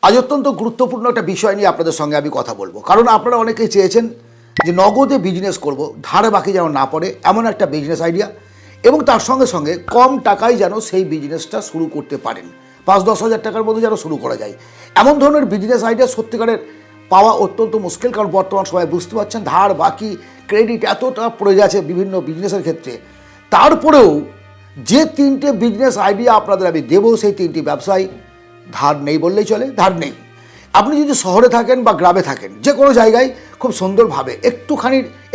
আজ অত্যন্ত গুরুত্বপূর্ণ একটা বিষয় নিয়ে আপনাদের সঙ্গে আমি কথা বলবো, কারণ আপনারা অনেকেই চেয়েছেন যে নগদে বিজনেস করব, ধারে বাকি যেন না পড়ে এমন একটা বিজনেস আইডিয়া, এবং তার সঙ্গে সঙ্গে কম টাকায় যেন সেই বিজনেসটা শুরু করতে পারেন, 5-10 হাজার টাকার মধ্যে যেন শুরু করা যায়। এমন ধরনের বিজনেস আইডিয়া সত্যিকারের পাওয়া অত্যন্ত মুশকিল, কারণ বর্তমান সময় বুঝতে পারছেন ধার বাকি ক্রেডিট এতটা পড়ে গেছে বিভিন্ন বিজনেসের ক্ষেত্রে। তারপরেও যে তিনটে বিজনেস আইডিয়া আপনাদের আমি দেবো, সেই তিনটি ব্যবসায় ধার নেই বললেই চলে, ধার নেই। আপনি যদি শহরে থাকেন বা গ্রামে থাকেন, যে কোনো জায়গায় খুব সুন্দরভাবে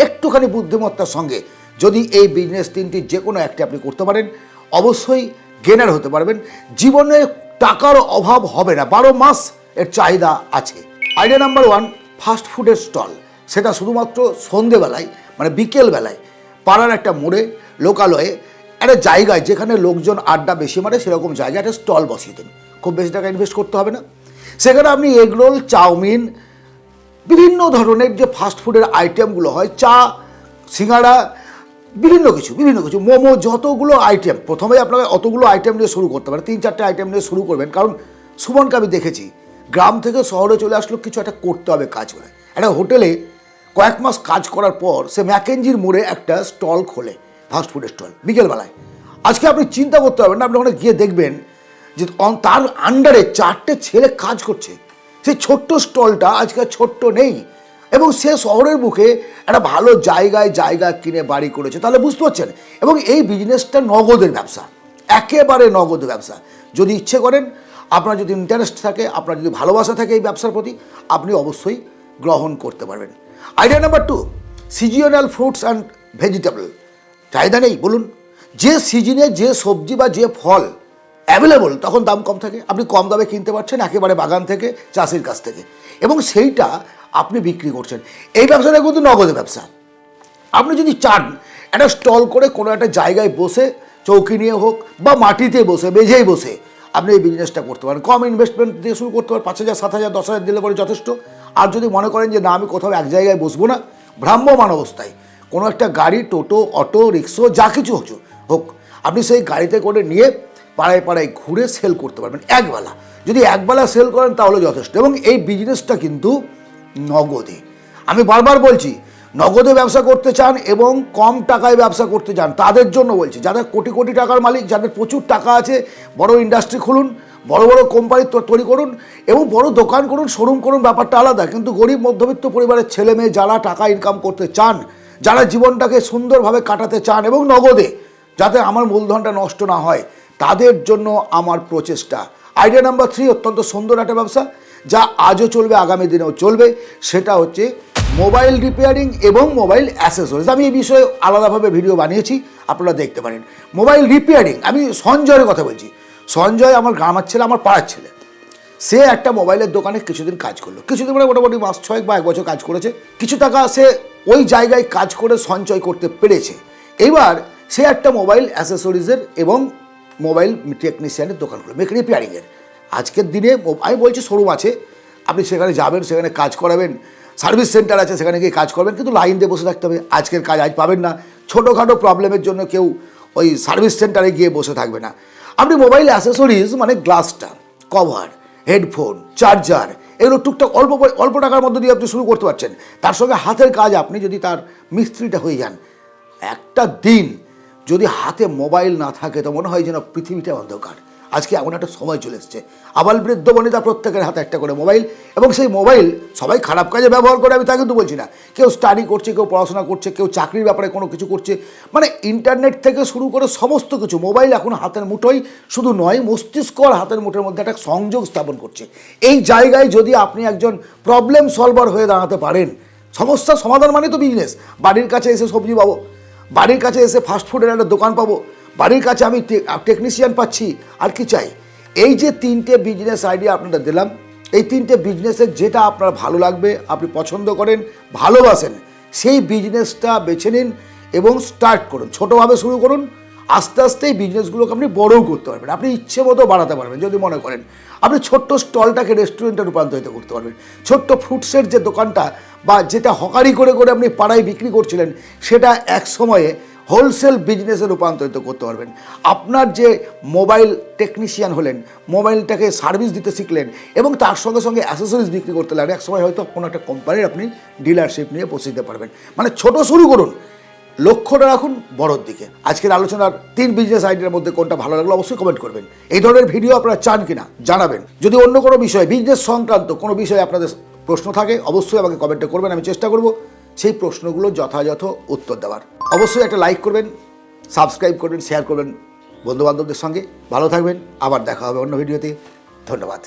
একটুখানি বুদ্ধিমত্তার সঙ্গে যদি এই বিজনেস তিনটি যে কোনো একটি আপনি করতে পারেন, অবশ্যই গেনার হতে পারবেন। জীবনে টাকার অভাব হবে না, 12 মাস এর চাহিদা আছে। আইডিয়া নাম্বার 1, ফাস্ট ফুডের স্টল। সেটা শুধুমাত্র সন্ধেবেলায় মানে বিকেলবেলায় পাড়ার একটা মোড়ে লোকালয়ে একটা জায়গায় যেখানে লোকজন আড্ডা বেশি মারে সেরকম জায়গায় একটা স্টল বসিয়ে দিন। খুব বেশি টাকা ইনভেস্ট করতে হবে না। সেখানে আপনি এগরোল, চাউমিন, বিভিন্ন ধরনের যে ফাস্টফুডের আইটেমগুলো হয়, চা, সিঙ্গাড়া, বিভিন্ন কিছু মোমো, যতগুলো আইটেম, প্রথমে আপনাকে অতগুলো আইটেম নিয়ে শুরু করতে পারেন, 3-4টে আইটেম নিয়ে শুরু করবেন। কারণ সুমনকে আমি দেখেছি গ্রাম থেকে শহরে চলে আসলো, কিছু একটা করতে হবে কাজ করে। একটা হোটেলে কয়েক মাস কাজ করার পর সে ম্যাকেঞ্জির মোড়ে একটা স্টল খোলে, ফাস্টফুডের স্টল, বিকেলবেলায়। আজকে আপনি চিন্তা করতে পারবেন না, আপনি ওখানে গিয়ে দেখবেন যে তার আন্ডারে 4টে ছেলে কাজ করছে। সেই ছোট্ট স্টলটা আজকে ছোট্ট নেই, এবং সে শহরের মুখে একটা ভালো জায়গা কিনে বাড়ি করেছে। তাহলে বুঝতে পারছেন, এবং এই বিজনেসটা নগদের ব্যবসা, একেবারে নগদ ব্যবসা। যদি ইচ্ছে করেন, আপনার যদি ইন্টারেস্ট থাকে, আপনার যদি ভালোবাসা থাকে এই ব্যবসার প্রতি, আপনি অবশ্যই গ্রহণ করতে পারবেন। Idea number 2, seasonal fruits and vegetable. চাহিদা নেই বলুন, যে সিজনে যে সবজি বা যে ফল অ্যাভেলেবল তখন দাম কম থাকে, আপনি কম দামে কিনতে পারছেন একেবারে বাগান থেকে, চাষির কাছ থেকে, এবং সেইটা আপনি বিক্রি করছেন। এই ব্যবসাটা কিন্তু নগদের ব্যবসা। আপনি যদি চান একটা স্টল করে কোনো একটা জায়গায় বসে, চৌকি নিয়ে হোক বা মাটিতে বসে, মেঝেই বসে আপনি এই বিজনেসটা করতে পারেন। কম ইনভেস্টমেন্ট দিয়ে শুরু করতে পারেন, 5,000, 7,000, 10,000 দিলে পরে যথেষ্ট। আর যদি মনে করেন যে না, আমি কোথাও এক জায়গায় বসবো না, ভ্রাম্যমান অবস্থায় কোনো একটা গাড়ি, টোটো, অটো, রিক্সা, যা কিছু হোক, আপনি সেই গাড়িতে করে নিয়ে পাড়ায় ঘুরে সেল করতে পারবেন একবেলা। যদি একবেলা সেল করেন তাহলে যথেষ্ট। এবং এই বিজনেসটা কিন্তু নগদে, আমি বারবার বলছি, নগদে ব্যবসা করতে চান এবং কম টাকায় ব্যবসা করতে চান তাদের জন্য বলছি। যাদের কোটি কোটি টাকার মালিক, যাদের প্রচুর টাকা আছে, বড় ইন্ডাস্ট্রি খুলুন, বড় কোম্পানি তৈরি করুন এবং বড় দোকান করুন, শোরুম করুন, ব্যাপারটা আলাদা। কিন্তু গরিব মধ্যবিত্ত পরিবারের ছেলে মেয়ে যারা টাকা ইনকাম করতে চান, যারা জীবনটাকে সুন্দরভাবে কাটাতে চান এবং নগদে, যাতে আমার মূলধনটা নষ্ট না হয়, তাদের জন্য আমার প্রচেষ্টা। আইডিয়া নাম্বার 3, অত্যন্ত সুন্দর একটা ব্যবসা, যা আজও চলবে, আগামী দিনেও চলবে। সেটা হচ্ছে মোবাইল রিপেয়ারিং এবং মোবাইল অ্যাসেসরিজ। আমি এই বিষয়ে আলাদাভাবে ভিডিও বানিয়েছি, আপনারা দেখতে পারেন। মোবাইল রিপেয়ারিং, আমি সঞ্জয়ের কথা বলছি। সঞ্জয় আমার গ্রামের ছেলে, আমার পাড়ার ছেলে। সে একটা মোবাইলের দোকানে কিছুদিন কাজ করলো, কিছুদিন মানে মোটামুটি মাস 6 বা 1 বছর কাজ করেছে। কিছু টাকা সে ওই জায়গায় কাজ করে সঞ্চয় করতে পেরেছে। এইবার সে একটা মোবাইল অ্যাসেসরিজের এবং মোবাইল টেকনিশিয়ানের দোকান করলো, রিপেয়ারিংয়ের। আজকের দিনে আমি বলছি শোরুম আছে, আপনি সেখানে যাবেন, সেখানে কাজ করাবেন, সার্ভিস সেন্টার আছে, সেখানে গিয়ে কাজ করবেন, কিন্তু লাইন দিয়ে বসে থাকতে হবে। আজকের কাজ আজ পাবেন না। ছোটোখাটো প্রবলেমের জন্য কেউ ওই সার্ভিস সেন্টারে গিয়ে বসে থাকবে না। আপনি মোবাইল অ্যাসেসরিজ মানে গ্লাসটা, কভার, হেডফোন, চার্জার, এগুলো টুকটাক অল্প টাকার মধ্যে দিয়ে আপনি শুরু করতে পারছেন। তার সঙ্গে হাতের কাজ, আপনি যদি তার মিস্ত্রিটা হয়ে যান, একটা দিন যদি হাতে মোবাইল না থাকে তো মনে হয় যেন পৃথিবীটা অন্ধকার। আজকে এমন একটা সময় চলে এসছে, আবাল বৃদ্ধ বনিতা প্রত্যেকের হাতে একটা করে মোবাইল, এবং সেই মোবাইল সবাই খারাপ কাজে ব্যবহার করে, আমি তা কিন্তু বলছি না। কেউ স্টাডি করছে, কেউ পড়াশোনা করছে, কেউ চাকরির ব্যাপারে কোনো কিছু করছে, মানে ইন্টারনেট থেকে শুরু করে সমস্ত কিছু মোবাইল এখন হাতের মুঠোয়। শুধু নয়, মস্তিষ্ক আর হাতের মুঠোর মধ্যে একটা সংযোগ স্থাপন করছে। এই জায়গায় যদি আপনি একজন প্রবলেম সলভার হয়ে দাঁড়াতে পারেন, সমস্যার সমাধান মানে তো বিজনেস। বাড়ির কাছে এসে সবজি পাবো, বাড়ির কাছে এসে ফাস্টফুডের একটা দোকান পাবো, বাড়ির কাছে আমি টেকনিশিয়ান পাচ্ছি, আর কি চাই? এই যে 3টে বিজনেস আইডিয়া আপনারা দিলাম, এই 3টে বিজনেসের যেটা আপনার ভালো লাগবে, আপনি পছন্দ করেন, ভালোবাসেন, সেই বিজনেসটা বেছে নিন এবং স্টার্ট করুন। ছোটোভাবে শুরু করুন, আস্তে আস্তে এই বিজনেসগুলোকে আপনি বড়ও করতে পারবেন, আপনি ইচ্ছে মতো বাড়াতে পারবেন। যদি মনে করেন আপনি ছোট্ট স্টলটাকে রেস্টুরেন্টে রূপান্তরিত করতে পারবেন, ছোট্ট ফ্রুটসের যে দোকানটা বা যেটা হকারি করে আপনি পাড়ায় বিক্রি করছিলেন, সেটা এক সময়ে হোলসেল বিজনেসে রূপান্তরিত করতে পারবেন। আপনার যে মোবাইল টেকনিশিয়ান হলেন, মোবাইলটাকে সার্ভিস দিতে শিখলেন এবং তার সঙ্গে সঙ্গে অ্যাসেসরিজ বিক্রি করতে লাগলেন, এক সময় হয়তো কোনো একটা কোম্পানির আপনি ডিলারশিপ নিয়ে পৌঁছে দিতে পারবেন। মানে ছোট শুরু করুন, লক্ষ্যটা রাখুন বড়োর দিকে। আজকের আলোচনার 3 বিজনেস আইডিয়ার মধ্যে কোনটা ভালো লাগলো অবশ্যই কমেন্ট করবেন। এই ধরনের ভিডিও আপনারা চান কিনা জানাবেন। যদি অন্য কোনো বিষয়, বিজনেস সংক্রান্ত কোনো বিষয়ে আপনাদের প্রশ্ন থাকে অবশ্যই আমাকে কমেন্টে করবেন, আমি চেষ্টা করব সেই প্রশ্নগুলো যথাযথ উত্তর দেওয়ার। অবশ্যই একটা লাইক করবেন, সাবস্ক্রাইব করবেন, শেয়ার করবেন বন্ধুবান্ধবদের সঙ্গে। ভালো থাকবেন, আবার দেখা হবে অন্য ভিডিওতে। ধন্যবাদ।